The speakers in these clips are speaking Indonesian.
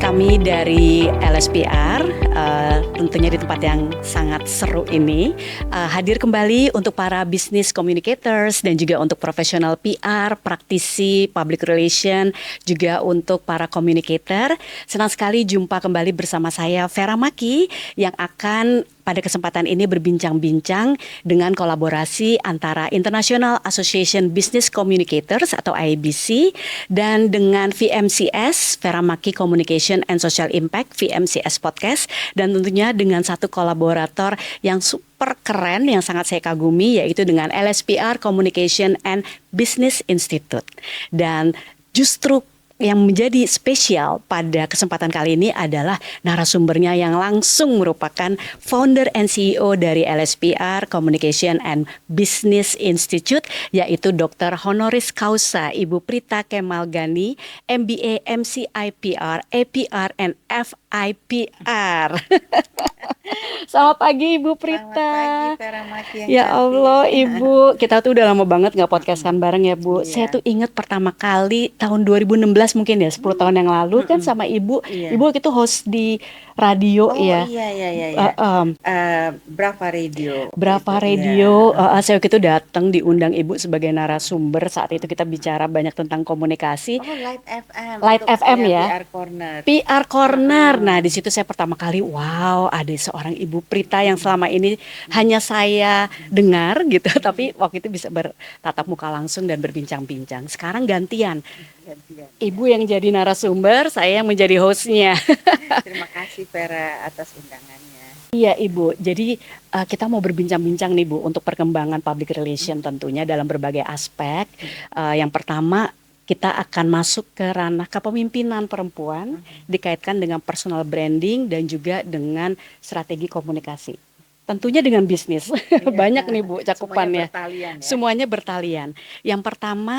Kami dari LSPR, tentunya di tempat yang sangat seru ini, hadir kembali untuk para business communicators dan juga untuk profesional PR, praktisi, public relation, juga untuk para communicator. Senang sekali jumpa kembali bersama saya Vera Maki yang akan pada kesempatan ini berbincang-bincang dengan kolaborasi antara International Association Business Communicators atau IABC dan dengan VMCS, Vera Maki Communication and Social Impact, VMCS Podcast, dan tentunya dengan satu kolaborator yang super keren yang sangat saya kagumi, yaitu dengan LSPR Communication and Business Institute. Dan justru yang menjadi spesial pada kesempatan kali ini adalah narasumbernya yang langsung merupakan founder and CEO dari LSPR Communication and Business Institute, yaitu Dr. Honoris Causa Ibu Prita Kemal Gani, MBA, MCIPR, APR, and FIPR. Selamat pagi Ibu Prita. Selamat pagi Vera Maki yang Ya cantik. Allah Ibu, kita tuh udah lama banget gak podcastan bareng ya Bu. Iya. Saya tuh inget pertama kali tahun 2016 mungkin ya, 10 tahun yang lalu kan sama Ibu. Iya. Ibu waktu itu host di radio Iya. Brava Radio. Brava Itu, Radio. iya. Saya waktu itu datang diundang Ibu sebagai narasumber. Saat itu kita bicara banyak tentang komunikasi. Light FM. Light Untuk FM saya ya. PR Corner. PR Corner. Nah, di situ saya pertama kali, wow, ada seorang Ibu Prita yang selama ini hanya saya dengar gitu, tapi waktu itu bisa bertatap muka langsung dan berbincang-bincang. Sekarang gantian. Ibu yang jadi narasumber, saya yang menjadi hostnya. Terima kasih Vera atas undangannya. Iya Ibu, jadi kita mau berbincang-bincang nih Bu untuk perkembangan public relation tentunya dalam berbagai aspek. Yang pertama, kita akan masuk ke ranah kepemimpinan perempuan dikaitkan dengan personal branding dan juga dengan strategi komunikasi. Tentunya dengan bisnis. Banyak nih Bu cakupannya. Semuanya bertalian, ya? Semuanya bertalian. Yang pertama,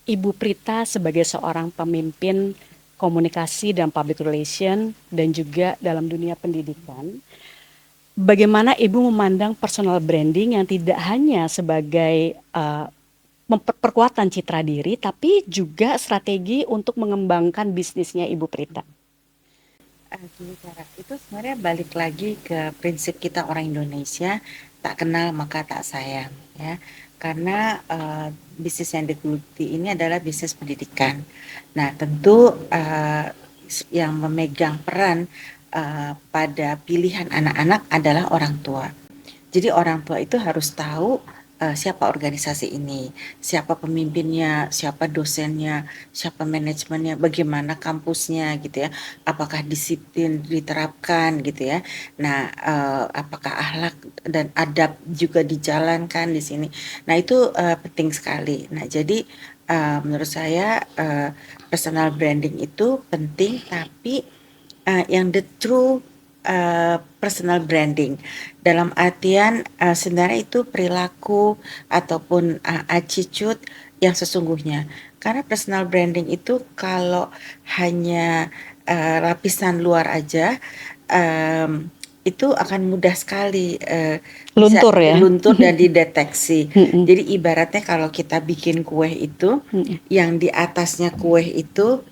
Ibu Prita sebagai seorang pemimpin komunikasi dan public relation dan juga dalam dunia pendidikan. Bagaimana Ibu memandang personal branding yang tidak hanya sebagai memperkuatan citra diri, tapi juga strategi untuk mengembangkan bisnisnya Ibu Prita? Gini Vera, itu sebenarnya balik lagi ke prinsip kita orang Indonesia, tak kenal maka tak sayang, ya. Karena bisnis yang digeluti ini adalah bisnis pendidikan. Nah, tentu yang memegang peran pada pilihan anak-anak adalah orang tua. Jadi orang tua itu harus tahu siapa organisasi ini, siapa pemimpinnya, siapa dosennya, siapa manajemennya, bagaimana kampusnya gitu ya, apakah disiplin diterapkan gitu ya. Nah, apakah akhlak dan adab juga dijalankan di sini. Nah, itu penting sekali. Nah, jadi menurut saya personal branding itu penting, tapi yang the true personal branding dalam artian sebenarnya itu perilaku ataupun attitude yang sesungguhnya. Karena personal branding itu kalau hanya lapisan luar aja itu akan mudah sekali Luntur ya? luntur dan dideteksi. Jadi ibaratnya kalau kita bikin kue itu yang di atasnya kue itu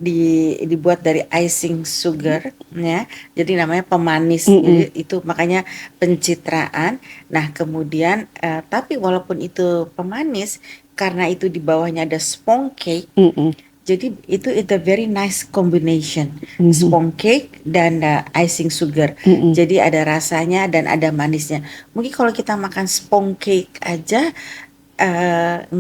dibuat dari icing sugar ya, jadi namanya pemanis. Jadi itu makanya pencitraan. Nah kemudian tapi walaupun itu pemanis, karena itu di bawahnya ada sponge cake, jadi itu a very nice combination, sponge cake dan icing sugar. Jadi ada rasanya dan ada manisnya. Mungkin kalau kita makan sponge cake aja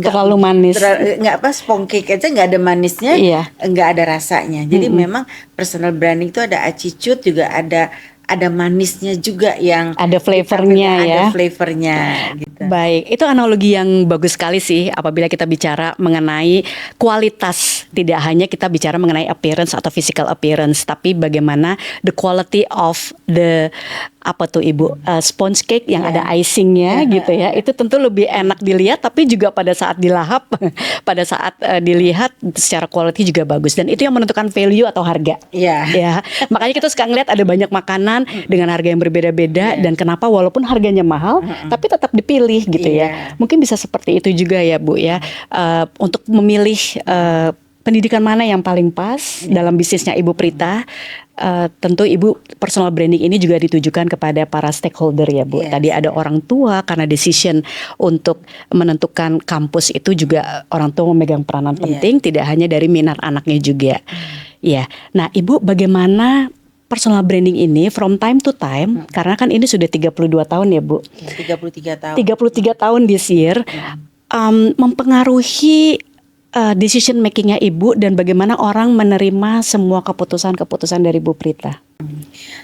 terlalu manis, nggak apa, sponge cake aja nggak ada manisnya, nggak ada rasanya. Jadi memang personal branding itu ada attitude, juga ada manisnya juga, yang ada flavornya ya. Ada flavornya gitu. Baik, itu analogi yang bagus sekali sih apabila kita bicara mengenai kualitas. Tidak hanya kita bicara mengenai appearance atau physical appearance, tapi bagaimana the quality of the apa tuh Ibu, sponge cake yang ada icingnya gitu ya. Itu tentu lebih enak dilihat, tapi juga pada saat dilahap, pada saat dilihat secara quality juga bagus. Dan itu yang menentukan value atau harga. Ya, makanya kita suka ngeliat ada banyak makanan dengan harga yang berbeda-beda, dan kenapa walaupun harganya mahal, tapi tetap dipilih gitu ya. Mungkin bisa seperti itu juga ya Bu ya, untuk memilih pendidikan mana yang paling pas dalam bisnisnya Ibu Prita? Tentu Ibu personal branding ini juga ditujukan kepada para stakeholder ya Bu. Yes, Tadi ada orang tua karena decision untuk menentukan kampus itu juga orang tua memegang peranan penting, tidak hanya dari minat anaknya juga. Ya. Nah, Ibu bagaimana personal branding ini from time to time, karena kan ini sudah 32 tahun ya Bu. 33 tahun. 33 tahun this year, mempengaruhi decision makingnya Ibu dan bagaimana orang menerima semua keputusan-keputusan dari Bu Prita?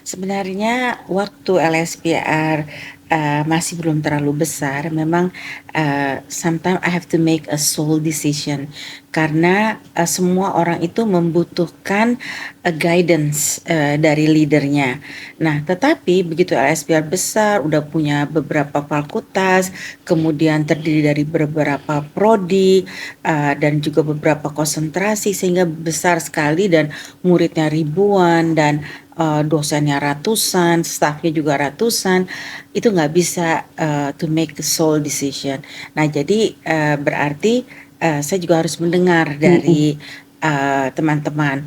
Sebenarnya waktu LSPR masih belum terlalu besar, memang sometimes I have to make a sole decision karena semua orang itu membutuhkan guidance dari leadernya. Nah, tetapi begitu LSPR besar, udah punya beberapa fakultas, kemudian terdiri dari beberapa prodi dan juga beberapa konsentrasi sehingga besar sekali dan muridnya ribuan dan dosennya ratusan, stafnya juga ratusan, itu nggak bisa to make a sole decision. Nah, jadi berarti saya juga harus mendengar dari teman-teman,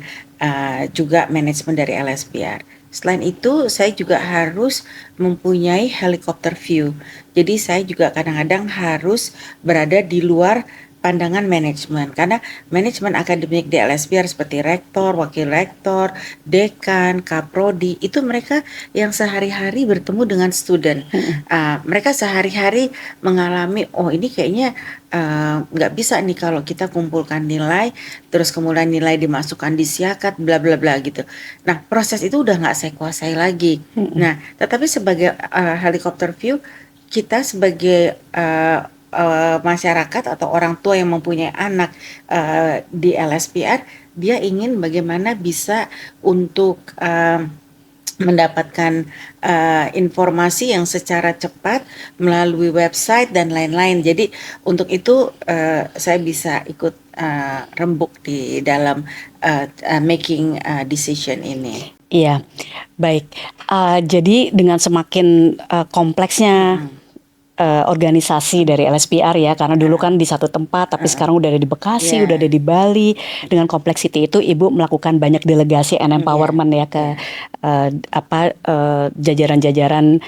juga manajemen dari LSPR. Selain itu, saya juga harus mempunyai helicopter view. Jadi saya juga kadang-kadang harus berada di luar pandangan manajemen karena manajemen akademik di LSPR seperti rektor, wakil rektor, dekan, kaprodi itu mereka yang sehari-hari bertemu dengan student. Mereka sehari-hari mengalami ini kayaknya nggak bisa nih kalau kita kumpulkan nilai terus kemudian nilai dimasukkan di siakat bla bla bla gitu. Nah, proses itu udah nggak saya kuasai lagi. Nah, tetapi sebagai helicopter view kita sebagai masyarakat atau orang tua yang mempunyai anak di LSPR, dia ingin bagaimana bisa untuk mendapatkan informasi yang secara cepat melalui website dan lain-lain. Jadi untuk itu saya bisa ikut rembuk di dalam making decision ini. Iya, baik. Jadi dengan semakin kompleksnya organisasi dari LSPR ya, karena dulu kan di satu tempat, tapi sekarang udah ada di Bekasi, udah ada di Bali. Dengan kompleksiti itu, Ibu melakukan banyak delegasi and empowerment ya ke jajaran-jajaran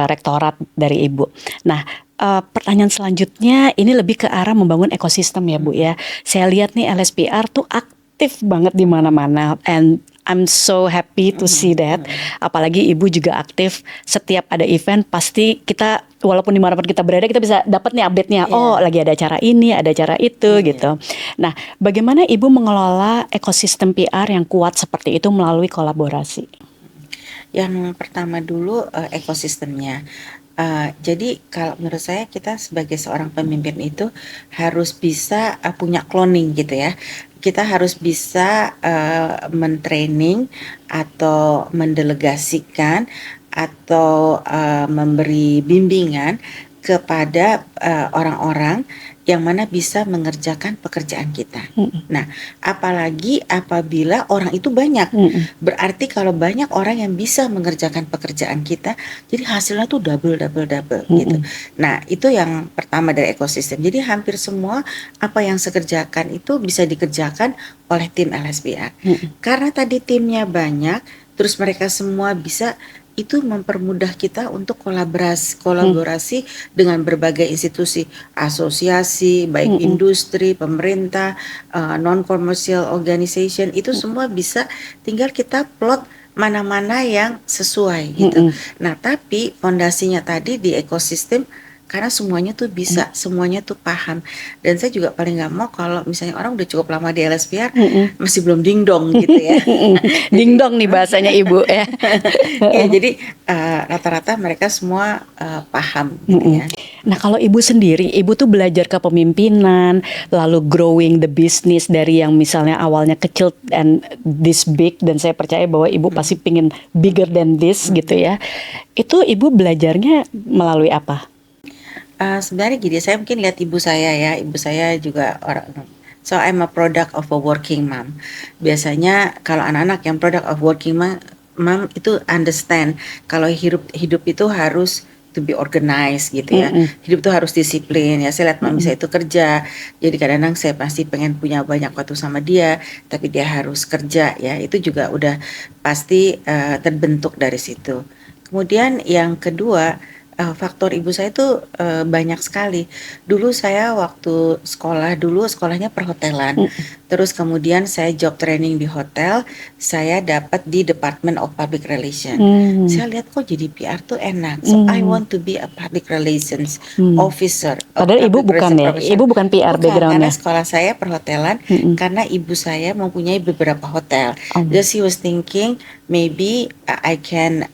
rektorat dari Ibu. Nah, pertanyaan selanjutnya ini lebih ke arah membangun ekosistem ya Bu ya. Saya lihat nih LSPR tuh aktif banget di mana-mana, and I'm so happy to see that. Apalagi Ibu juga aktif setiap ada event, pasti kita walaupun dimanapun kita berada kita bisa dapat nih update-nya. Oh, lagi ada acara ini, ada acara itu gitu. Nah, bagaimana Ibu mengelola ekosistem PR yang kuat seperti itu melalui kolaborasi? Yang pertama dulu ekosistemnya. Jadi kalau menurut saya kita sebagai seorang pemimpin itu harus bisa punya cloning gitu ya. Kita harus bisa mentraining atau mendelegasikan atau memberi bimbingan kepada orang-orang yang mana bisa mengerjakan pekerjaan kita. Nah, apalagi apabila orang itu banyak. Berarti kalau banyak orang yang bisa mengerjakan pekerjaan kita, jadi hasilnya tuh double gitu. Nah, itu yang pertama dari ekosistem. Jadi hampir semua apa yang saya kerjakan itu bisa dikerjakan oleh tim LSPR. Karena tadi timnya banyak, terus mereka semua bisa, itu mempermudah kita untuk kolaborasi dengan berbagai institusi, asosiasi, baik industri, pemerintah, non-commercial organization, itu semua bisa, tinggal kita plot mana-mana yang sesuai gitu. Nah, tapi fondasinya tadi di ekosistem, karena semuanya tuh bisa, semuanya tuh paham. Dan saya juga paling nggak mau kalau misalnya orang udah cukup lama di LSPR masih belum dingdong gitu ya. Dingdong nih bahasanya Ibu ya. Ya, jadi rata-rata mereka semua paham gitu ya. Nah, kalau Ibu sendiri, Ibu tuh belajar kepemimpinan, lalu growing the business dari yang misalnya awalnya kecil and this big, dan saya percaya bahwa Ibu pasti pingin bigger than this gitu ya. Itu Ibu belajarnya melalui apa? Sebenarnya gini, saya mungkin lihat ibu saya juga orang. So I'm a product of a working mom. Biasanya kalau anak-anak yang product of working mom itu understand kalau hidup itu harus to be organized gitu ya. Mm-mm. Hidup tuh harus disiplin ya. Saya lihat mami Mm-mm. saya itu kerja, jadi kadang-kadang saya pasti pengen punya banyak waktu sama dia, tapi dia harus kerja ya. Itu juga udah pasti terbentuk dari situ. Kemudian yang kedua, faktor ibu saya itu banyak sekali. Dulu saya waktu sekolah dulu sekolahnya perhotelan. Terus kemudian saya job training di hotel, saya dapat di Department of Public Relation. Mm. Saya lihat kok jadi PR tuh enak. So I Mm. want to be a public relations Mm. officer, a Padahal ibu public bukan relation ya, ibu professional. bukan PR Bukan, karena backgroundnya. sekolah saya perhotelan, Mm-mm. karena ibu saya mempunyai beberapa hotel. Om. Just he was thinking maybe I can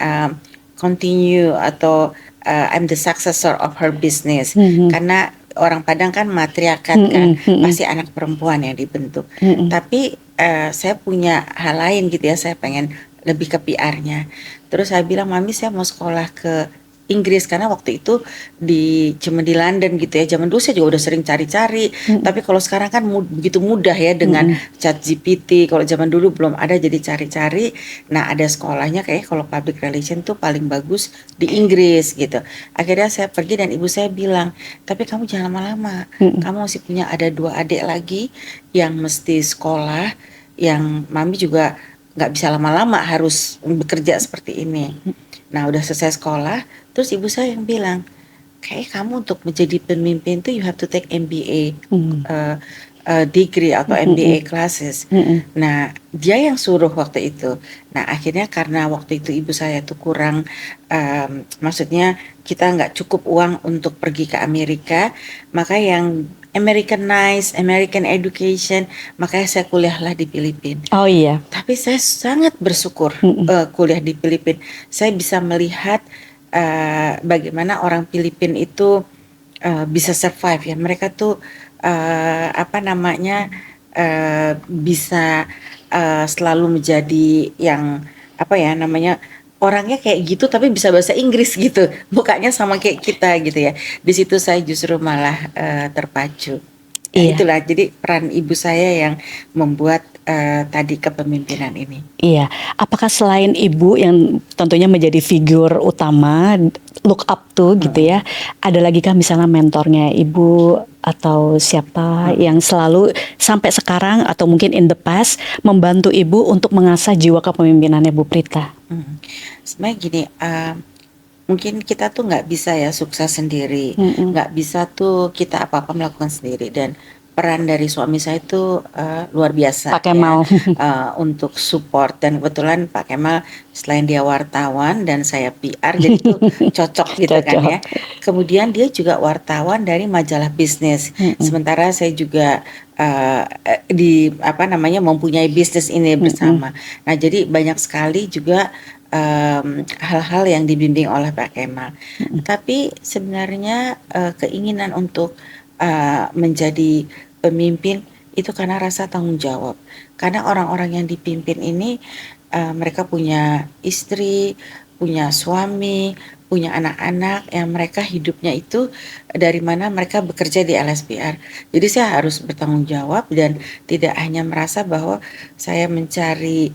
continue atau I'm the successor of her business. Mm-mm. Karena orang Padang kan matriarkat kan, Mm-mm. Mm-mm. pasti anak perempuan yang dibentuk. Mm-mm. Tapi saya punya hal lain gitu ya, saya pengen lebih ke PR-nya. Terus saya bilang, mami saya mau sekolah ke Inggris, karena waktu itu cuma di London gitu ya. Zaman dulu saya juga udah sering cari-cari, tapi kalau sekarang kan begitu mudah ya dengan ChatGPT. Kalau zaman dulu belum ada, jadi cari-cari. Nah, ada sekolahnya kayak kalau public relation tuh paling bagus di Inggris gitu. Akhirnya saya pergi dan ibu saya bilang, tapi kamu jangan lama-lama. Kamu masih punya ada 2 adik lagi yang mesti sekolah, yang mami juga nggak bisa lama-lama harus bekerja seperti ini. Nah, udah selesai sekolah, terus ibu saya yang bilang, kayak kamu untuk menjadi pemimpin tuh you have to take MBA degree atau MBA classes. Nah, dia yang suruh waktu itu. Nah, akhirnya karena waktu itu ibu saya tuh kurang, maksudnya kita nggak cukup uang untuk pergi ke Amerika, maka yang Americanized, American education, makanya saya kuliahlah di Filipina. Oh iya. Tapi saya sangat bersyukur kuliah di Filipina. Saya bisa melihat bagaimana orang Filipina itu bisa survive ya. Mereka tuh bisa selalu menjadi yang orangnya kayak gitu tapi bisa bahasa Inggris gitu. Mukanya sama kayak kita gitu ya. Di situ saya justru malah terpacu. Ya, Iya. itulah jadi peran ibu saya yang membuat tadi kepemimpinan ini. Iya, apakah selain ibu yang tentunya menjadi figur utama, look up to gitu ya, ada lagi kah misalnya mentornya ibu atau siapa yang selalu sampai sekarang atau mungkin in the past membantu ibu untuk mengasah jiwa kepemimpinannya Bu Prita? Sebenarnya gini, mungkin kita tuh nggak bisa ya sukses sendiri, nggak bisa tuh kita apa-apa melakukan sendiri, dan peran dari suami saya itu luar biasa Pak Kemal. ya, untuk support. Dan kebetulan Pak Kemal selain dia wartawan dan saya PR, jadi itu cocok gitu kan ya. Kemudian dia juga wartawan dari majalah bisnis, sementara saya juga mempunyai bisnis ini bersama. Nah, jadi banyak sekali juga hal-hal yang dibimbing oleh Pak Kemal. Tapi sebenarnya keinginan untuk menjadi pemimpin itu karena rasa tanggung jawab. Karena orang-orang yang dipimpin ini mereka punya istri, punya suami, punya anak-anak yang mereka hidupnya itu dari mana mereka bekerja di LSPR. Jadi saya harus bertanggung jawab dan tidak hanya merasa bahwa saya mencari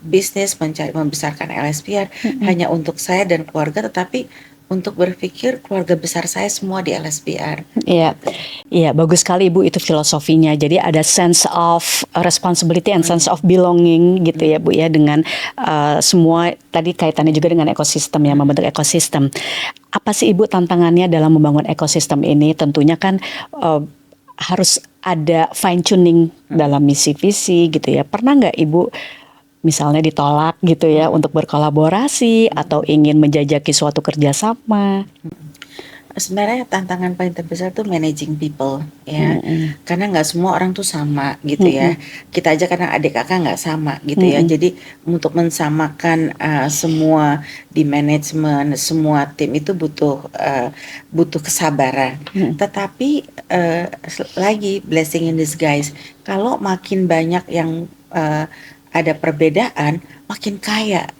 bisnis, membesarkan LSPR hanya untuk saya dan keluarga, tetapi untuk berpikir keluarga besar saya semua di LSPR. Iya, iya, bagus sekali Bu itu filosofinya. Jadi ada sense of responsibility and sense of belonging gitu ya Bu ya, dengan semua tadi kaitannya juga dengan ekosistem ya, membentuk ekosistem. Apa sih Ibu tantangannya dalam membangun ekosistem ini? Tentunya kan harus ada fine tuning dalam misi visi gitu ya. Pernah nggak Ibu misalnya ditolak gitu ya untuk berkolaborasi atau ingin menjajaki suatu kerjasama? Sebenarnya tantangan paling terbesar tuh managing people ya, karena nggak semua orang tuh sama gitu ya. Kita aja kadang adik kakak nggak sama gitu ya. Jadi untuk mensamakan semua di manajemen, semua tim itu butuh kesabaran. Tetapi lagi blessing in disguise, kalau makin banyak yang ada perbedaan, makin kaya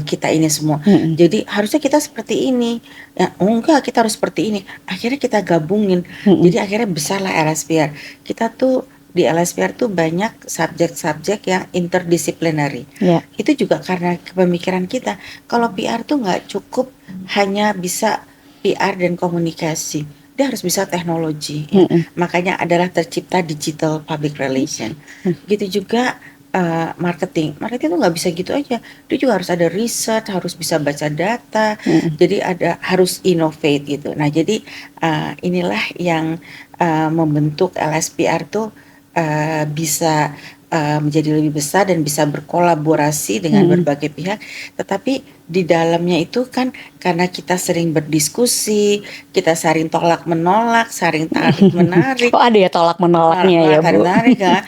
kita ini semua. Jadi harusnya kita seperti ini. Ya, enggak, kita harus seperti ini. Akhirnya kita gabungin. Jadi akhirnya besarlah LSPR. Kita tuh di LSPR tuh banyak subjek-subjek yang interdisciplinary. Ya. Itu juga karena pemikiran kita, kalau PR tuh nggak cukup hanya bisa PR dan komunikasi, dia harus bisa teknologi ya. Mm-mm. Makanya adalah tercipta digital public relation. Gitu juga marketing. Marketing tuh nggak bisa gitu aja. Dia juga harus ada riset, harus bisa baca data. Mm-mm. Jadi harus innovate gitu. Nah, jadi inilah yang membentuk LSPR tuh bisa menjadi lebih besar dan bisa berkolaborasi dengan Mm-mm. berbagai pihak. Tetapi di dalamnya itu kan karena kita sering berdiskusi, kita saling tolak menolak, saling tarik menarik, Oh, ada ya tolak menolaknya ya, tarik Bu. menarik ya,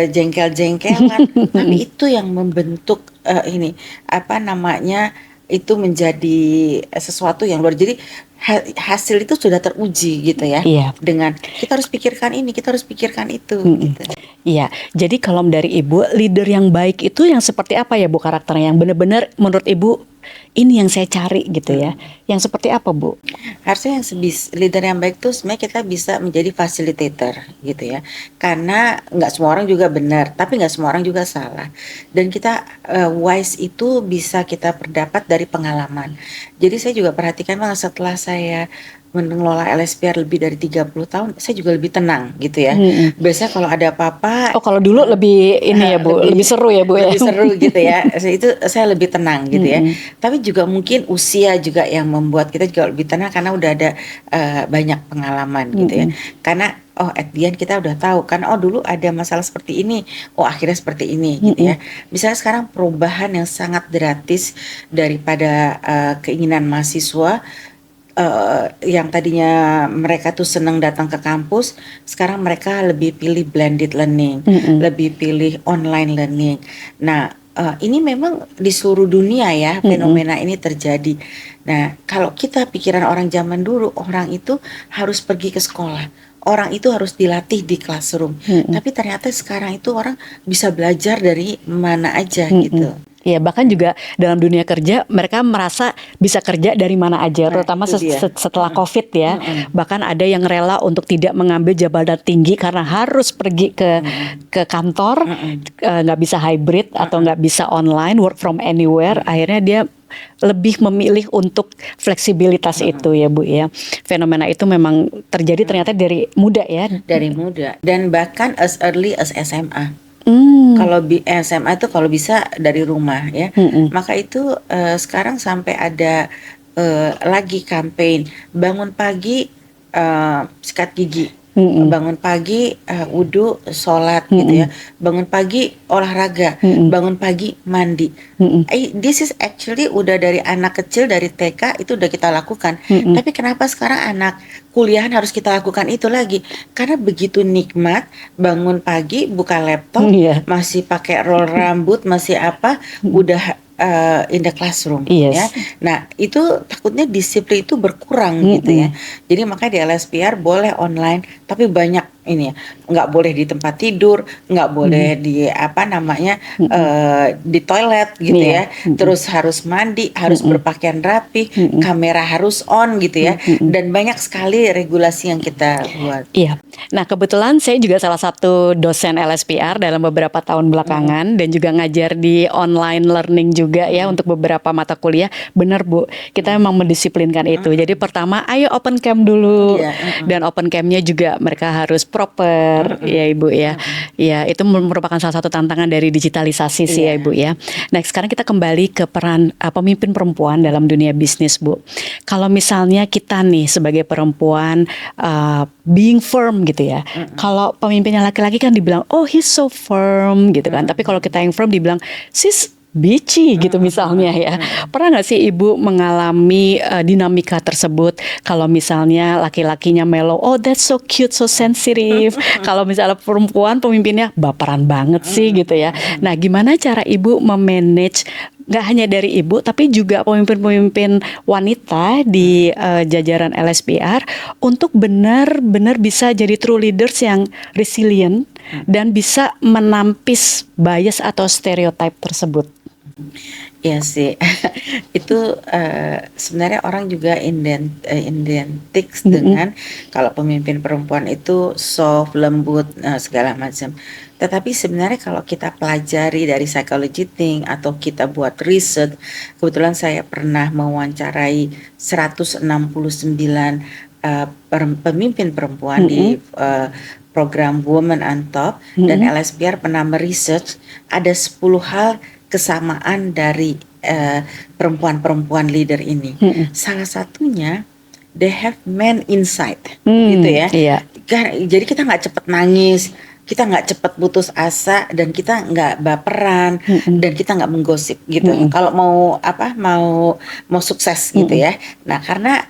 jengkel-jengkelan. Tapi itu yang membentuk ini apa namanya, itu menjadi sesuatu yang luar. Jadi hasil itu sudah teruji gitu ya. Iya. Dengan kita harus pikirkan ini, kita harus pikirkan itu Mm-mm. gitu. Iya, jadi kalau dari Ibu, leader yang baik itu yang seperti apa ya Bu karakternya? Yang benar-benar menurut Ibu, ini yang saya cari gitu ya. Yang seperti apa Bu? Harusnya yang leader yang baik tuh sebenarnya kita bisa menjadi facilitator gitu ya. Karena nggak semua orang juga benar, tapi nggak semua orang juga salah. Dan kita wise itu bisa kita perdapat dari pengalaman. Jadi saya juga perhatikan banget setelah saya mengelola LSPR lebih dari 30 tahun, saya juga lebih tenang gitu ya. Mm-mm. Biasanya kalau ada apa-apa Oh, kalau dulu lebih ini ya Bu, lebih seru ya Bu ya. lebih seru gitu ya. Saya lebih tenang gitu ya. Mm-mm. Tapi juga mungkin usia juga yang membuat kita juga lebih tenang karena udah ada banyak pengalaman gitu ya. Mm-mm. Karena at the end kita udah tahu kan, dulu ada masalah seperti ini, akhirnya seperti ini gitu ya. Misalnya sekarang perubahan yang sangat drastis daripada keinginan mahasiswa yang tadinya mereka tuh senang datang ke kampus, sekarang mereka lebih pilih blended learning, Mm-mm. lebih pilih online learning. Nah, ini memang di seluruh dunia ya fenomena ini terjadi. Nah, kalau kita pikiran orang zaman dulu, orang itu harus pergi ke sekolah. Orang itu harus dilatih di classroom. Tapi ternyata sekarang itu orang bisa belajar dari mana aja gitu. Iya, bahkan juga dalam dunia kerja mereka merasa bisa kerja dari mana aja, Nah, terutama itu dia. setelah COVID ya. Bahkan ada yang rela untuk tidak mengambil jabatan tinggi karena harus pergi ke kantor, nggak bisa hybrid atau nggak bisa online, work from anywhere. Akhirnya dia lebih memilih untuk fleksibilitas itu ya Bu ya. Fenomena itu memang terjadi ternyata dari muda ya. Dari muda dan bahkan as early as SMA. Kalau SMA itu kalau bisa dari rumah ya. Maka itu sekarang sampai ada lagi campaign bangun pagi sikat gigi. Bangun pagi wudhu, sholat gitu ya. Bangun pagi olahraga, bangun pagi mandi. This is actually udah dari anak kecil dari TK itu udah kita lakukan. Tapi kenapa sekarang anak kuliahan harus kita lakukan itu lagi? Karena begitu nikmat bangun pagi buka laptop, masih pakai roll rambut, masih apa, udah in the classroom ya. Nah, itu takutnya disiplin itu berkurang gitu ya. Jadi makanya di LSPR boleh online, tapi banyak ini ya, nggak boleh di tempat tidur, nggak boleh di apa namanya di toilet gitu ya. Terus harus mandi, harus berpakaian rapi, kamera harus on gitu ya. Dan banyak sekali regulasi yang kita buat. Iya. Nah, kebetulan saya juga salah satu dosen LSPR dalam beberapa tahun belakangan dan juga ngajar di online learning juga ya untuk beberapa mata kuliah. Benar Bu, kita memang mendisiplinkan itu. Jadi pertama, ayo open cam dulu. Dan open camnya juga mereka harus proper ya Ibu ya. Ya, itu merupakan salah satu tantangan dari digitalisasi sih ya Ibu ya. Nah, sekarang kita kembali ke peran pemimpin perempuan dalam dunia bisnis Bu. Kalau misalnya kita nih sebagai perempuan being firm gitu ya. Kalau pemimpinnya laki-laki kan dibilang, oh he's so firm gitu kan. Tapi kalau kita yang firm dibilang, she's bitchy gitu misalnya ya. Pernah nggak sih Ibu mengalami dinamika tersebut? Kalau misalnya laki-lakinya mellow, oh that's so cute, so sensitive. Kalau misalnya perempuan pemimpinnya baperan banget sih gitu ya. Nah, gimana cara Ibu memanage nggak hanya dari Ibu tapi juga pemimpin-pemimpin wanita di jajaran LSPR untuk benar-benar bisa jadi true leaders yang resilient dan bisa menampis bias atau stereotype tersebut? Iya sih, itu sebenarnya orang juga identik Mm-mm. dengan kalau pemimpin perempuan itu soft, lembut, segala macam. Tetapi sebenarnya kalau kita pelajari dari psychology thing atau kita buat riset, kebetulan saya pernah mewawancarai 169 pemimpin perempuan di Mm-mm. program Women on Top, dan Mm-mm. LSPR pernah meresearch ada 10 hal kesamaan dari perempuan-perempuan leader ini. Mm-mm. Salah satunya they have men inside, gitu Hmm, ya. iya. Jadi kita nggak cepet nangis, kita nggak cepet putus asa, dan kita nggak baperan, Mm-mm. dan kita nggak menggosip gitu. Mm-mm. Kalau mau apa mau sukses gitu Mm-mm. ya. Nah karena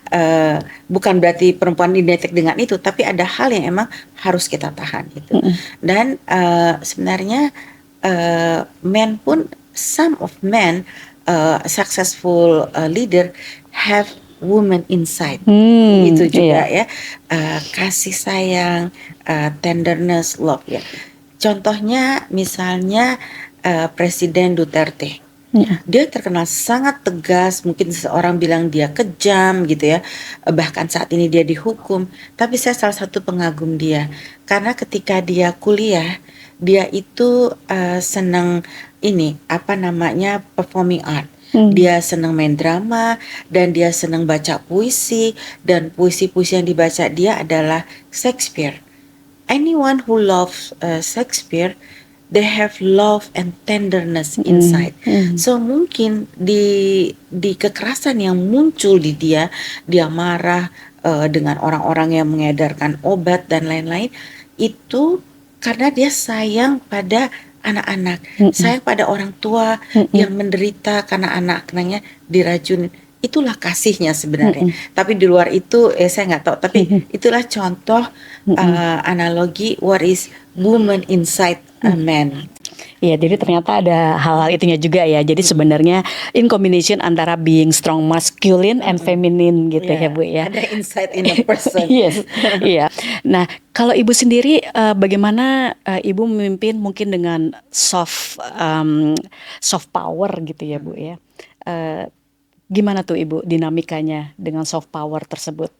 bukan berarti perempuan identik dengan itu, tapi ada hal yang emang harus kita tahan gitu. Mm-mm. Dan sebenarnya men pun, some of men successful leader have women inside Hmm, itu iya. juga ya. Kasih sayang, tenderness, love ya. Contohnya misalnya Presiden Duterte, Mm-mm. dia terkenal sangat tegas, mungkin seseorang bilang dia kejam gitu ya, bahkan saat ini dia dihukum, tapi saya salah satu pengagum dia, karena ketika dia kuliah, dia itu senang ini, apa namanya, performing art. Hmm. Dia senang main drama, dan dia senang baca puisi, dan puisi-puisi yang dibaca dia adalah Shakespeare. Anyone who loves Shakespeare, they have love and tenderness Mm-mm. inside. Mm. So mungkin di kekerasan yang muncul di dia marah dengan orang-orang yang mengedarkan obat dan lain-lain, itu karena dia sayang pada anak-anak, Mm-mm. sayang pada orang tua Mm-mm. yang menderita karena anak-anaknya diracun. Itulah kasihnya sebenarnya. Mm-mm. Tapi di luar itu, saya nggak tahu. Tapi itulah contoh Mm-mm. analogi what is woman inside a man. Iya, jadi ternyata ada hal-hal itunya juga ya. Jadi sebenarnya in combination antara being strong masculine and feminine gitu ya, Ya, Bu ya. ada insight in a person. Yes, iya. Nah, kalau Ibu sendiri bagaimana Ibu memimpin mungkin dengan soft power gitu ya, Bu ya. Eh, Gimana tuh Ibu dinamikanya dengan soft power tersebut?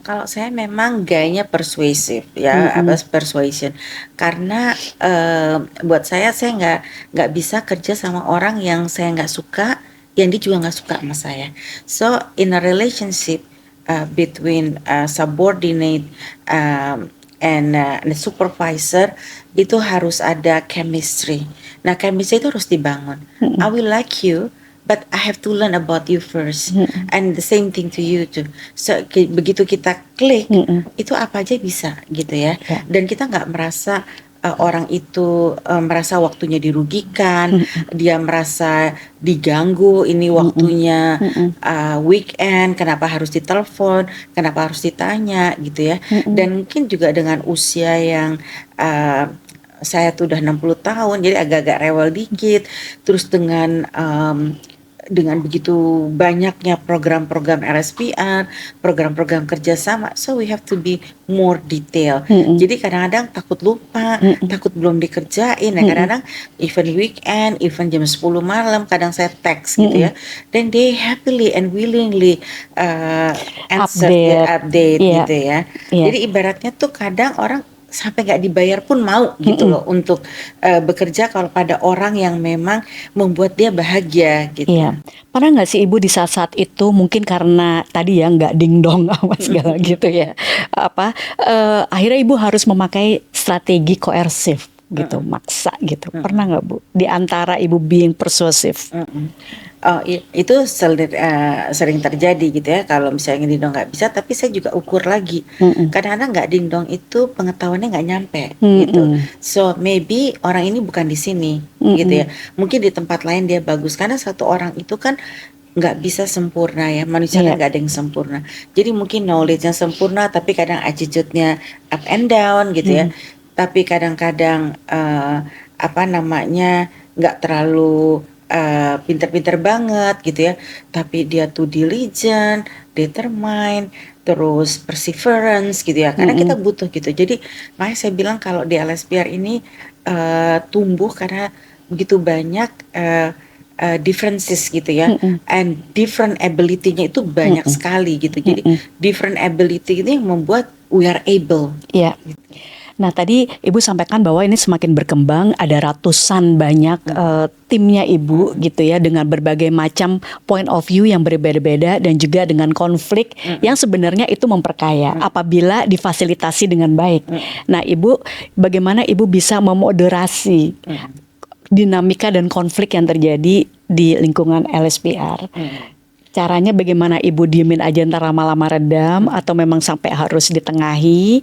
Kalau saya memang gayanya persuasif ya, apa Mm-mm. persuasion, karena buat saya nggak bisa kerja sama orang yang saya nggak suka, yang dia juga nggak suka sama saya. So in a relationship between subordinate and a supervisor, itu harus ada chemistry. Nah chemistry itu harus dibangun. I Mm-mm. will like you, but I have to learn about you first, Mm-mm. and the same thing to you too. So begitu kita klik, Mm-mm. itu apa aja bisa gitu ya. Ya. Dan kita nggak merasa orang itu merasa waktunya dirugikan, Mm-mm. dia merasa diganggu. Ini Mm-mm. waktunya Mm-mm. weekend, kenapa harus ditelepon, kenapa harus ditanya gitu ya. Mm-mm. Dan mungkin juga dengan usia yang uh, saya tuh udah 60 tahun, jadi agak-agak rewel dikit. Terus dengan begitu banyaknya program-program LSPR, program-program kerjasama, so we have to be more detail. Mm-mm. Jadi kadang-kadang takut lupa, Mm-mm. takut belum dikerjain. Nah Mm-mm. kadang-kadang even weekend, even jam 10 malam, kadang saya text gitu Mm-mm. ya. Then they happily and willingly answer, Update, update iya, gitu ya. iya, Jadi ibaratnya tuh kadang orang sampai nggak dibayar pun mau gitu mm-mm, loh untuk bekerja kalau pada orang yang memang membuat dia bahagia gitu. iya. Pernah nggak sih Ibu di saat-saat itu mungkin karena tadi ya nggak ding dong apa segala gitu ya, apa akhirnya Ibu harus memakai strategi koersif gitu, maksa gitu. Pernah nggak Bu? Di antara Ibu being persuasif. Mm-mm. Oh, itu sering terjadi gitu ya. Kalau misalnya dingdong nggak bisa, tapi saya juga ukur lagi. Mm-mm, Kadang-kadang nggak dingdong itu pengetahuannya nggak nyampe gitu. mm-mm, So maybe orang ini bukan di sini gitu ya. mm-mm. Mungkin di tempat lain dia bagus, karena satu orang itu kan nggak bisa sempurna ya. Manusia kan Iya, nggak ada yang sempurna. Jadi mungkin knowledge-nya sempurna, tapi kadang attitude-nya up and down gitu ya. mm, Tapi kadang-kadang apa namanya, nggak terlalu pinter-pinter banget gitu ya, tapi dia tuh diligent, determine, terus perseverance gitu ya, karena kita mm-mm, butuh gitu. Jadi makanya saya bilang kalau di LSPR ini tumbuh karena begitu banyak differences gitu ya, and different ability-nya itu banyak sekali gitu. Jadi different ability itu yang membuat we are able. Iya. Nah, tadi Ibu sampaikan bahwa ini semakin berkembang, ada ratusan banyak timnya Ibu gitu ya, dengan berbagai macam point of view yang berbeda-beda dan juga dengan konflik yang sebenarnya itu memperkaya apabila difasilitasi dengan baik. Nah, Ibu, bagaimana Ibu bisa memoderasi dinamika dan konflik yang terjadi di lingkungan LSPR? Caranya bagaimana, Ibu diemin aja ntar lama-lama redam atau memang sampai harus ditengahi?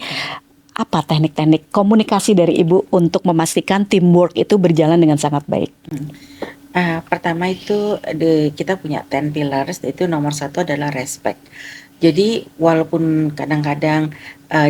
Apa teknik-teknik komunikasi dari Ibu untuk memastikan teamwork itu berjalan dengan sangat baik? Pertama itu kita punya 10 pillars, itu nomor satu adalah respect. Jadi walaupun kadang-kadang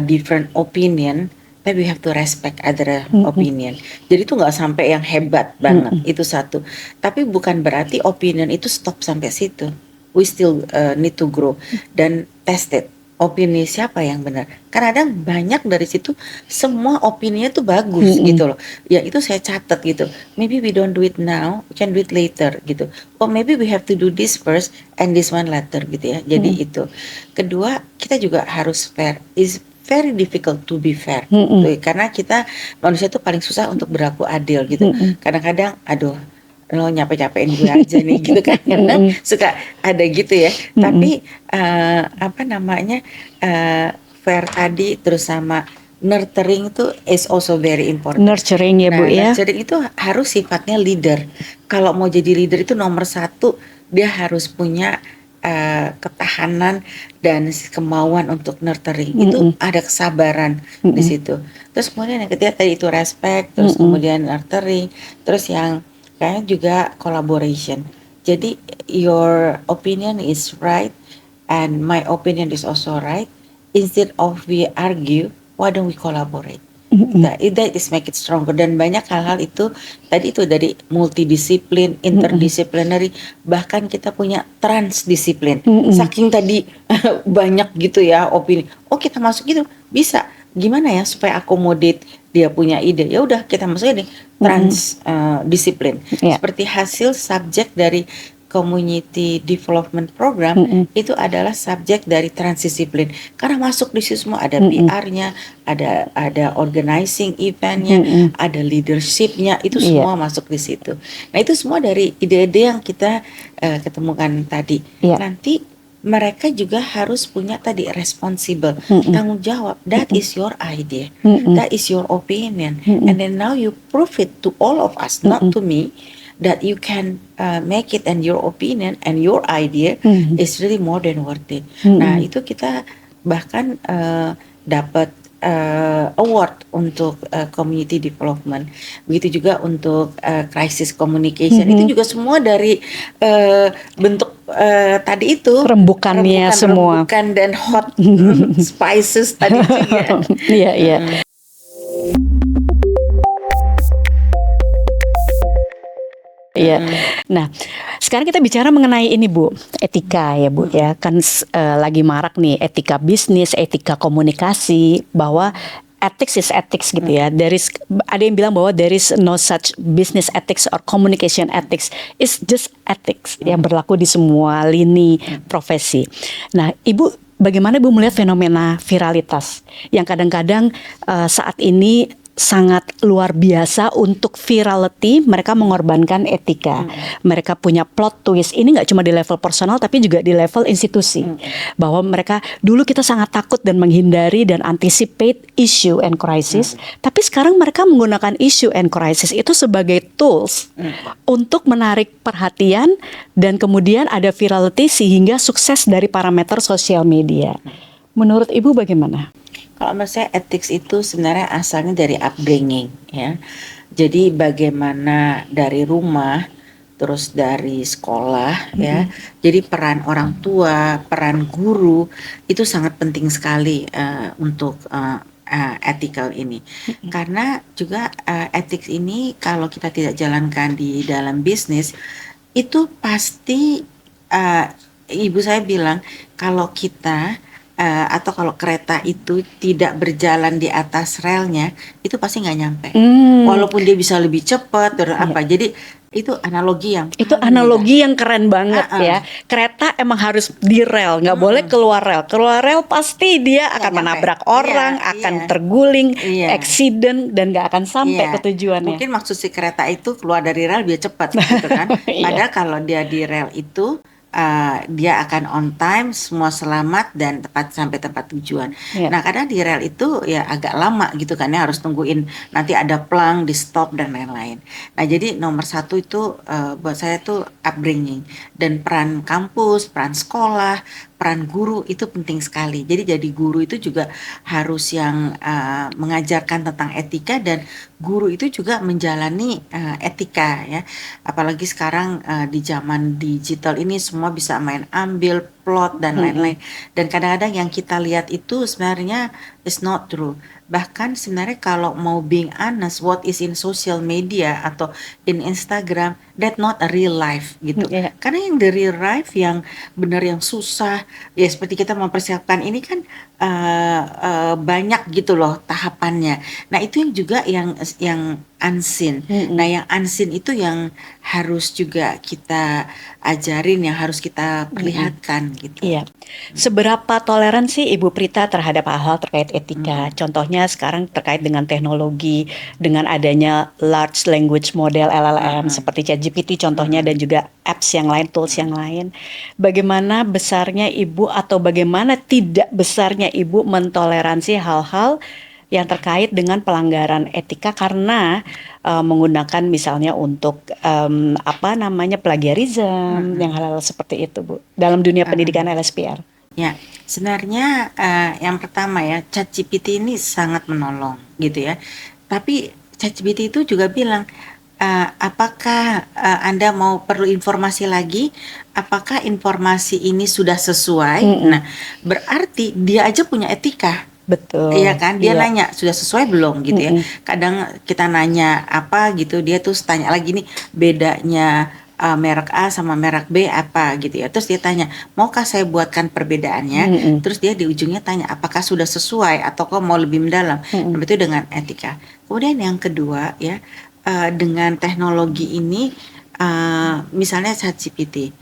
different opinion, tapi we have to respect other opinion. Jadi itu nggak sampai yang hebat banget, itu satu. Tapi bukan berarti opinion itu stop sampai situ. We still need to grow dan test it. Opini siapa yang benar? Kadang banyak dari situ semua opininya tuh bagus gitu loh. Ya itu saya catat gitu. Maybe we don't do it now, we can do it later gitu. Or maybe we have to do this first and this one later gitu ya. Jadi itu. Kedua, kita juga harus fair. Is very difficult to be fair. Tuh, karena kita manusia tuh paling susah untuk berlaku adil gitu. Kadang-kadang aduh, lo nyape-nyapein gue aja nih gitu kan, karena suka ada gitu ya. Tapi fair tadi terus sama nurturing itu is also very important. Nurturing ya Bu ya. Nurturing itu harus sifatnya leader. Kalau mau jadi leader itu nomor satu dia harus punya ketahanan dan kemauan untuk nurturing. Itu ada kesabaran di situ. Terus kemudian yang ketiga tadi itu respect, terus kemudian nurturing, terus yang kayaknya juga collaboration. Jadi your opinion is right and my opinion is also right. Instead of we argue, why don't we collaborate? That is make it stronger. Dan banyak hal-hal itu tadi itu dari multidisiplin, interdisciplinary, bahkan kita punya transdisiplin. Saking tadi banyak gitu ya opini. Oh kita masuk gitu bisa. Gimana ya supaya akomodate dia punya ide? Ya udah kita masuk ini transdisiplin. Seperti hasil subjek dari Community Development Program itu adalah subjek dari transdisiplin karena masuk di situ semua ada PR-nya, ada organizing event-nya, ada leadership-nya, itu semua masuk di situ. Nah itu semua dari ide-ide yang kita ketemukan tadi. Nanti mereka juga harus punya tadi responsible, tanggung jawab. That is your idea, that is your opinion, and then now you prove it to all of us, not to me, that you can make it and your opinion and your idea is really more than worth it. Nah itu kita bahkan dapat award untuk community development. Begitu juga untuk crisis communication. Itu juga semua dari bentuk tadi itu rembukannya semua. Rembukan dan hot spices tadi juga. Iya. Iya. Nah, sekarang kita bicara mengenai ini Bu, etika ya Bu ya. Kan lagi marak nih etika bisnis, etika komunikasi, bahwa ethics is ethics gitu ya. Ada yang bilang bahwa there is no such business ethics or communication ethics. It's just ethics yang berlaku di semua lini profesi. Nah, Ibu bagaimana Ibu melihat fenomena viralitas yang kadang-kadang saat ini sangat luar biasa untuk virality, mereka mengorbankan etika. Mereka punya plot twist. Ini nggak cuma di level personal, tapi juga di level institusi. Bahwa mereka dulu kita sangat takut dan menghindari dan anticipate issue and crisis. Tapi sekarang mereka menggunakan issue and crisis itu sebagai tools untuk menarik perhatian dan kemudian ada virality sehingga sukses dari parameter sosial media. Menurut Ibu bagaimana? Kalau menurut saya ethics itu sebenarnya asalnya dari upbringing ya. Jadi bagaimana dari rumah, terus dari sekolah ya. Jadi peran orang tua, peran guru itu sangat penting sekali untuk ethical ini. Karena juga ethics ini kalau kita tidak jalankan di dalam bisnis itu pasti ibu saya bilang kalau kita atau kalau kereta itu tidak berjalan di atas relnya itu pasti nggak nyampe. Walaupun dia bisa lebih cepat apa. Jadi Itu analogi yang Itu paling mudah. analogi yang keren banget Ah, ah. ya. Kereta emang harus di rel, nggak boleh Mm-mm. keluar rel. Keluar rel pasti dia Nggak akan nyampe. menabrak Iya, orang, iya, akan terguling, iya, accident, dan nggak akan sampai iya. ke tujuannya. Mungkin maksud si kereta itu keluar dari rel biar cepat gitu kan. Iya, Padahal kalau dia di rel itu dia akan on time, semua selamat dan tepat sampai tempat tujuan. iya. Nah, kadang di rel itu ya agak lama gitu kan ya, harus tungguin nanti ada plang di stop dan lain-lain. Nah, jadi nomor satu itu buat saya tuh upbringing dan peran kampus, peran sekolah, peran guru itu penting sekali. Jadi jadi guru itu juga harus yang mengajarkan tentang etika dan guru itu juga menjalani etika ya. Apalagi sekarang di zaman digital ini semua bisa main ambil plot dan Mm-mm. lain-lain. Dan kadang-kadang yang kita lihat itu sebenarnya is not true. Bahkan sebenarnya kalau mau being honest, what is in social media atau in Instagram, that not a real life gitu. Iya. Karena yang the real life yang benar yang susah, ya seperti kita mempersiapkan ini kan banyak gitu loh tahapannya. Nah itu yang juga yang unseen. Mm-mm. Nah yang unseen itu yang harus juga kita ajarin, yang harus kita Mm-mm. perlihatkan gitu. Iya. Seberapa toleran sih Ibu Prita terhadap hal-hal terkait etika? Mm-mm. Contohnya sekarang terkait dengan teknologi, dengan adanya large language model LLM Mm-mm. seperti ChatGPT contohnya dan Mm-mm. juga apps yang lain, tools yang lain. Bagaimana besarnya Ibu atau bagaimana tidak besarnya Ibu mentoleransi hal-hal yang terkait dengan pelanggaran etika karena menggunakan misalnya untuk apa namanya plagiarism yang Mm-mm. hal-hal seperti itu Bu dalam dunia pendidikan Mm-mm. LSPR. Ya, sebenarnya yang pertama ya, ChatGPT ini sangat menolong gitu ya. Tapi ChatGPT itu juga bilang, apakah Anda mau perlu informasi lagi? Apakah informasi ini sudah sesuai? Mm-mm. Nah, berarti dia aja punya etika. Iya Betul, kan, dia iya. nanya sudah sesuai belum gitu ya. Mm-mm. Kadang kita nanya apa gitu, dia tuh tanya lagi nih bedanya merek A sama merek B apa gitu ya. Terus dia tanya, maukah saya buatkan perbedaannya? Mm-mm. Terus dia di ujungnya tanya, apakah sudah sesuai atau kok mau lebih mendalam? Nah, Mm-mm. itu dengan etika. Kemudian yang kedua ya, dengan teknologi ini, misalnya ChatGPT,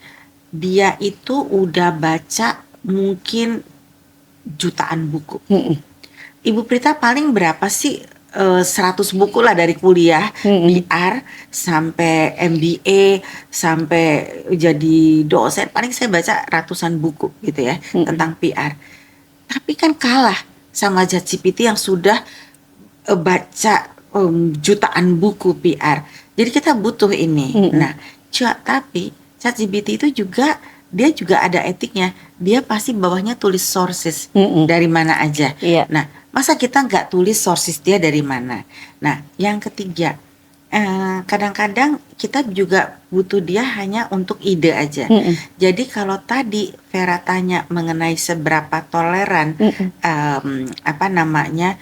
dia itu udah baca mungkin jutaan buku. Mm-mm. Ibu Prita paling berapa sih 100 buku lah dari kuliah Mm-mm. PR sampai MBA sampai jadi dosen paling saya baca ratusan buku gitu ya Mm-mm. tentang PR. Tapi kan kalah sama ChatGPT yang sudah baca jutaan buku PR. Jadi kita butuh ini. Mm-mm. Nah, tapi ChatGPT itu juga dia juga ada etiknya. Dia pasti bawahnya tulis sources Mm-mm. dari mana aja. Iya. Nah, masa kita nggak tulis sources dia dari mana? Nah, yang ketiga, kadang-kadang kita juga butuh dia hanya untuk ide aja. Mm-mm. Jadi kalau tadi Vera tanya mengenai seberapa toleran Mm-mm. apa namanya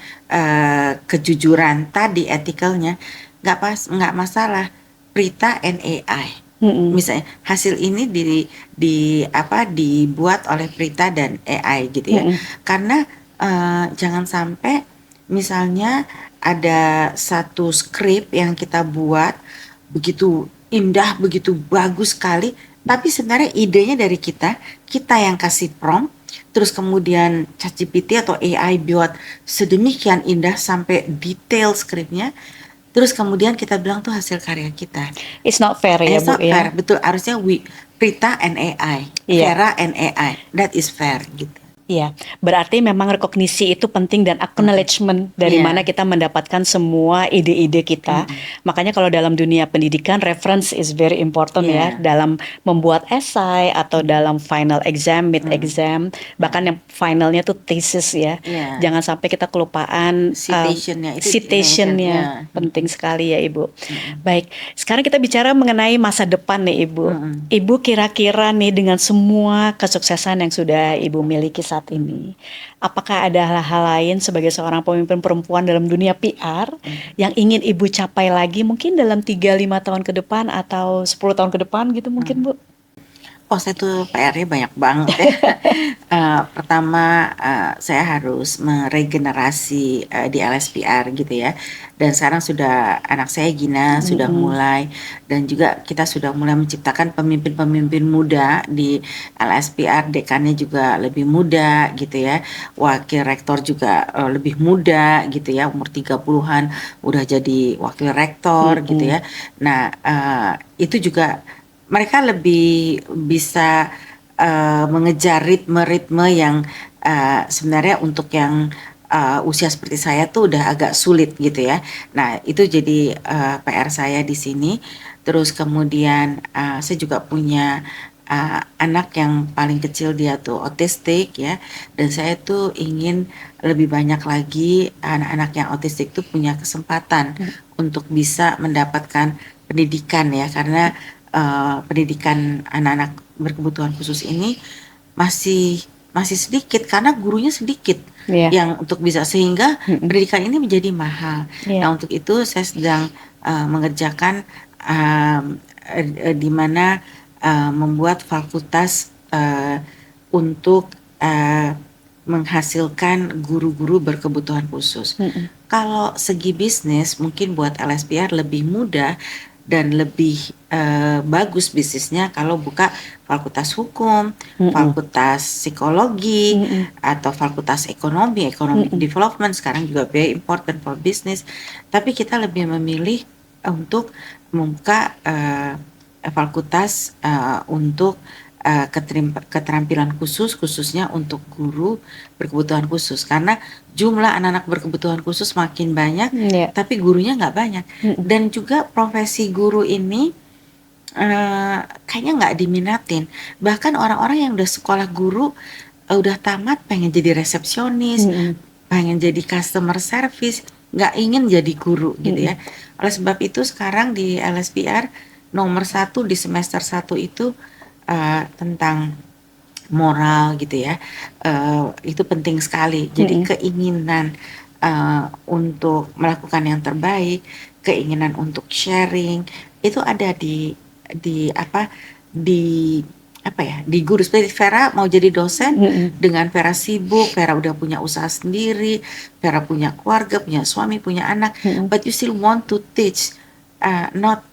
kejujuran tadi etikalnya nggak masalah. Prita and AI Mm-mm. misalnya hasil ini dibuat oleh Prita dan AI gitu ya Mm-mm. karena jangan sampai misalnya ada satu skrip yang kita buat begitu indah begitu bagus sekali tapi sebenarnya idenya dari kita yang kasih prompt terus kemudian ChatGPT atau AI buat sedemikian indah sampai detail skripnya terus kemudian kita bilang tuh hasil karya kita. It's not fair ya It's Bu not fair, ya. betul. Harusnya Prita and AI, Iya. Vera and AI. That is fair gitu. Iya, berarti memang rekognisi itu penting dan Mm-mm. acknowledgement dari mana Iya. kita mendapatkan semua ide-ide kita. Mm-mm. Makanya kalau dalam dunia pendidikan, reference is very important ya Iya. dalam membuat esai atau dalam final exam, mid Mm-mm. exam, bahkan yang finalnya tuh thesis ya. Iya. Jangan sampai kita kelupaan Citationnya itu citationnya ya. penting sekali ya Ibu. Mm-mm. Baik, sekarang kita bicara mengenai masa depan nih Ibu. Mm-mm. Ibu kira-kira nih dengan semua kesuksesan yang sudah Ibu miliki saat ini, apakah ada hal-hal lain sebagai seorang pemimpin perempuan dalam dunia PR yang ingin Ibu capai lagi mungkin dalam 3-5 tahun ke depan atau 10 tahun ke depan gitu mungkin Bu? saya tuh PR-nya banyak banget ya. Pertama, saya harus meregenerasi di LSPR gitu ya. Dan sekarang sudah anak saya Gina sudah mulai, dan juga kita sudah mulai menciptakan pemimpin-pemimpin muda di LSPR. Dekannya juga lebih muda gitu ya. Wakil rektor juga lebih muda gitu ya, umur 30-an udah jadi wakil rektor gitu ya. Nah, itu juga mereka lebih bisa mengejar ritme-ritme yang sebenarnya untuk yang usia seperti saya tuh udah agak sulit gitu ya. Nah, itu jadi PR saya di sini. Terus kemudian saya juga punya anak yang paling kecil, dia tuh autistik ya. Dan saya tuh ingin lebih banyak lagi anak-anak yang autistik tuh punya kesempatan untuk bisa mendapatkan pendidikan ya, karena pendidikan anak-anak berkebutuhan khusus ini masih masih sedikit karena gurunya sedikit Iya. yang untuk bisa, sehingga pendidikan ini menjadi mahal. Iya. Nah, untuk itu saya sedang mengerjakan di mana membuat fakultas untuk menghasilkan guru-guru berkebutuhan khusus. Kalau segi bisnis mungkin buat LSPR lebih mudah dan lebih bagus bisnisnya kalau buka fakultas hukum, fakultas psikologi, atau fakultas ekonomi development. Sekarang juga very important for business. Tapi kita lebih memilih untuk membuka fakultas untuk keterampilan khusus, khususnya untuk guru berkebutuhan khusus, karena jumlah anak-anak berkebutuhan khusus makin banyak, tapi gurunya nggak banyak. Dan juga profesi guru ini kayaknya nggak diminatin. Bahkan orang-orang yang udah sekolah guru udah tamat pengen jadi resepsionis, pengen jadi customer service, nggak ingin jadi guru gitu ya. Oleh sebab itu sekarang di LSPR nomor 1 di semester 1 itu tentang moral gitu ya. Itu penting sekali. Jadi keinginan untuk melakukan yang terbaik, keinginan untuk sharing itu ada di guru. Seperti Vera mau jadi dosen, dengan Vera sibuk, Vera udah punya usaha sendiri, Vera punya keluarga, punya suami, punya anak, but you still want to teach, not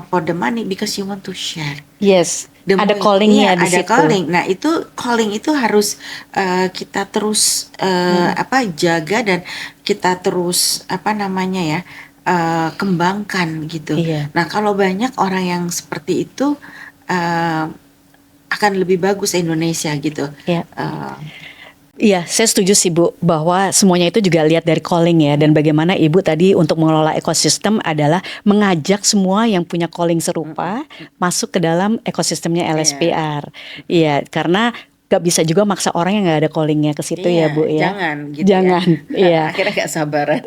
for the money, because you want to share. Yes, ada callingnya di situ. Calling. Nah, itu calling itu harus kita terus jaga, dan kita terus kembangkan gitu. Iya. Nah, kalau banyak orang yang seperti itu akan lebih bagus Indonesia gitu. Iya. Iya, saya setuju sih Bu, bahwa semuanya itu juga lihat dari calling ya, dan bagaimana Ibu tadi untuk mengelola ekosistem adalah mengajak semua yang punya calling serupa masuk ke dalam ekosistemnya LSPR. Iya, karena gak bisa juga maksa orang yang gak ada callingnya ke situ ya Bu ya. Jangan gitu. Jangan, iya. Akhirnya gak sabaran.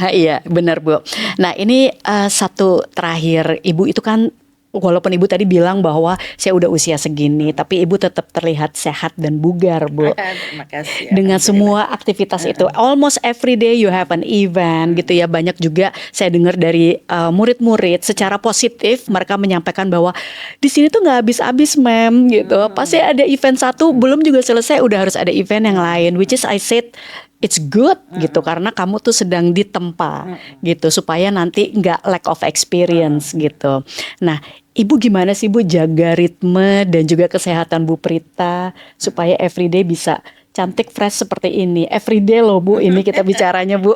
Iya, benar Bu. Nah, ini satu terakhir, Ibu itu kan walaupun Ibu tadi bilang bahwa saya udah usia segini, tapi Ibu tetap terlihat sehat dan bugar, Bu. Terima kasih. Dengan semua aktivitas itu, almost every day you have an event gitu ya. Banyak juga saya dengar dari murid-murid secara positif mereka menyampaikan bahwa di sini tuh nggak habis-habis, mem gitu. Pasti ada event satu belum juga selesai udah harus ada event yang lain, which is I said it's good gitu, karena kamu tuh sedang ditempa gitu supaya nanti nggak lack of experience gitu. Nah, Ibu gimana sih Bu jaga ritme dan juga kesehatan Bu Prita supaya everyday bisa cantik fresh seperti ini? Everyday loh Bu, ini kita bicaranya Bu.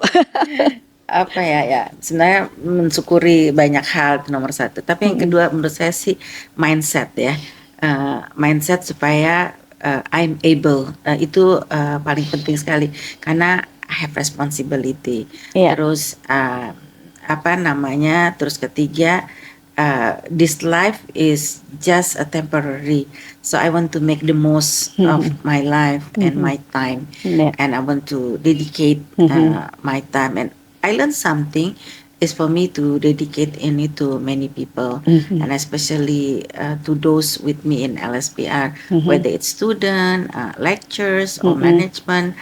Sebenarnya mensyukuri banyak hal itu nomor 1. Tapi yang kedua menurut saya sih mindset ya. Mindset supaya I'm able, itu paling penting sekali, karena I have responsibility. Terus terus ketiga, this life is just a temporary, so I want to make the most of my life and my time, and I want to dedicate my time, and I learned something is for me to dedicate ini to many people, and especially to those with me in LSPR, whether it's student, lectures or management,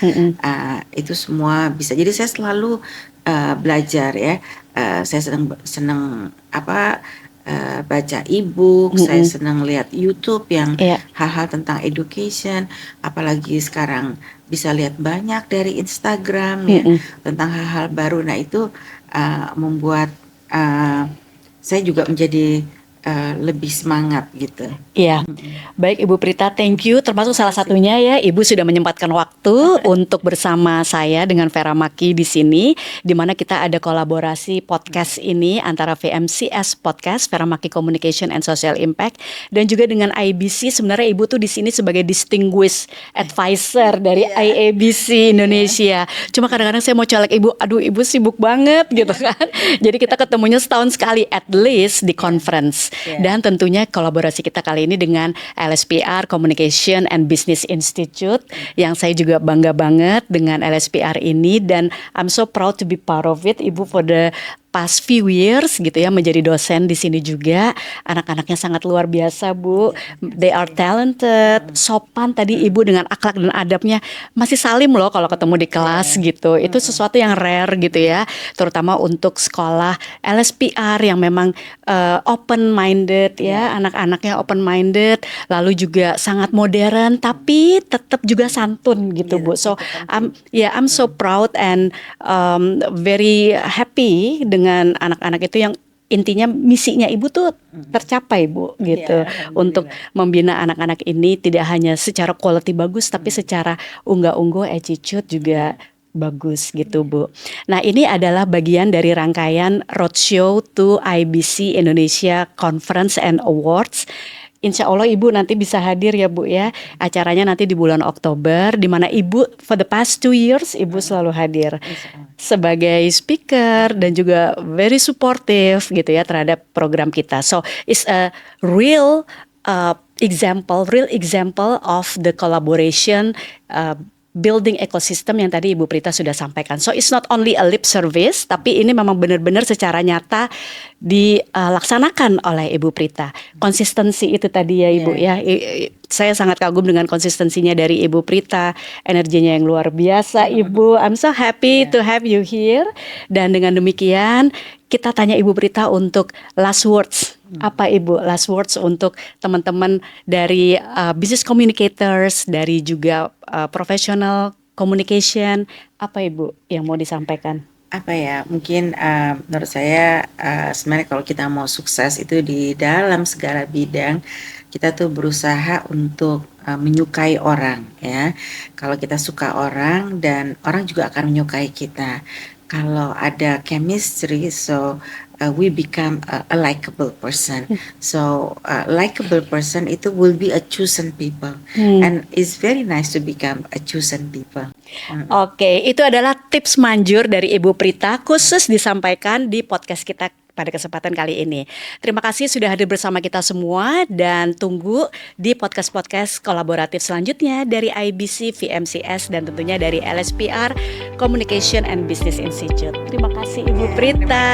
itu semua bisa. Jadi saya selalu belajar ya. Saya senang baca e-book, saya Mm-mm. senang lihat YouTube yang Iya. hal-hal tentang education, apalagi sekarang bisa lihat banyak dari Instagram ya Mm-mm. tentang hal-hal baru. Nah itu membuat uh, saya juga menjadi lebih semangat gitu. Iya, baik Ibu Prita, thank you. Termasuk salah satunya ya, Ibu sudah menyempatkan waktu untuk bersama saya dengan Vera Maki di sini, di mana kita ada kolaborasi podcast ini antara VMCS Podcast, Vera Maki Communication and Social Impact, dan juga dengan IABC. Sebenarnya Ibu tuh di sini sebagai distinguished advisor dari Iya, IABC iya, Indonesia. Cuma kadang-kadang saya mau colek Ibu, aduh Ibu sibuk banget gitu kan. Jadi kita ketemunya setahun sekali at least di conference. iya. Dan tentunya kolaborasi kita kali ini dengan LSPR Communication and Business Institute yang saya juga bangga banget dengan LSPR ini, dan I'm so proud to be part of it, Ibu, for the past few years gitu ya, menjadi dosen di sini juga. Anak-anaknya sangat luar biasa, Bu. They are talented, sopan tadi Ibu dengan akhlak dan adabnya, masih salim loh kalau ketemu di kelas gitu. Itu sesuatu yang rare gitu ya, terutama untuk sekolah LSPR yang memang open minded ya, anak-anaknya open minded, lalu juga sangat modern tapi tetap juga santun gitu, Bu. So I'm so proud and very happy dengan anak-anak itu yang intinya misinya Ibu tuh tercapai, Bu, gitu. Untuk membina anak-anak ini tidak hanya secara quality bagus tapi secara unggah-ungguh attitude juga bagus gitu, Bu. Nah, ini adalah bagian dari rangkaian roadshow to IBC Indonesia Conference and Awards. Insya Allah Ibu nanti bisa hadir ya, Bu ya. Acaranya nanti di bulan Oktober, di mana Ibu for the past 2 years Ibu selalu hadir sebagai speaker dan juga very supportive gitu ya terhadap program kita. So it's a real real example of the collaboration, building ecosystem yang tadi Ibu Prita sudah sampaikan. So it's not only a lip service, tapi ini memang benar-benar secara nyata dilaksanakan oleh Ibu Prita. Konsistensi itu tadi ya Ibu ya. Saya sangat kagum dengan konsistensinya dari Ibu Prita, energinya yang luar biasa Ibu. I'm so happy to have you here. Dan dengan demikian kita tanya Ibu Prita untuk last words. Apa Ibu last words untuk teman-teman dari business communicators, dari juga professional communication, apa Ibu yang mau disampaikan? Apa ya, mungkin menurut saya sebenarnya kalau kita mau sukses itu di dalam segala bidang, kita tuh berusaha untuk menyukai orang ya. Kalau kita suka orang dan orang juga akan menyukai kita. Kalau ada chemistry, so we become a likable person. So likable person itu will be a chosen people, and it's very nice to become a chosen people. Oke, itu adalah tips manjur dari Ibu Prita khusus disampaikan di podcast kita pada kesempatan kali ini. Terima kasih sudah hadir bersama kita semua dan tunggu di podcast-podcast kolaboratif selanjutnya dari IBC, VMCS, dan tentunya dari LSPR Communication and Business Institute. Terima kasih Ibu Prita.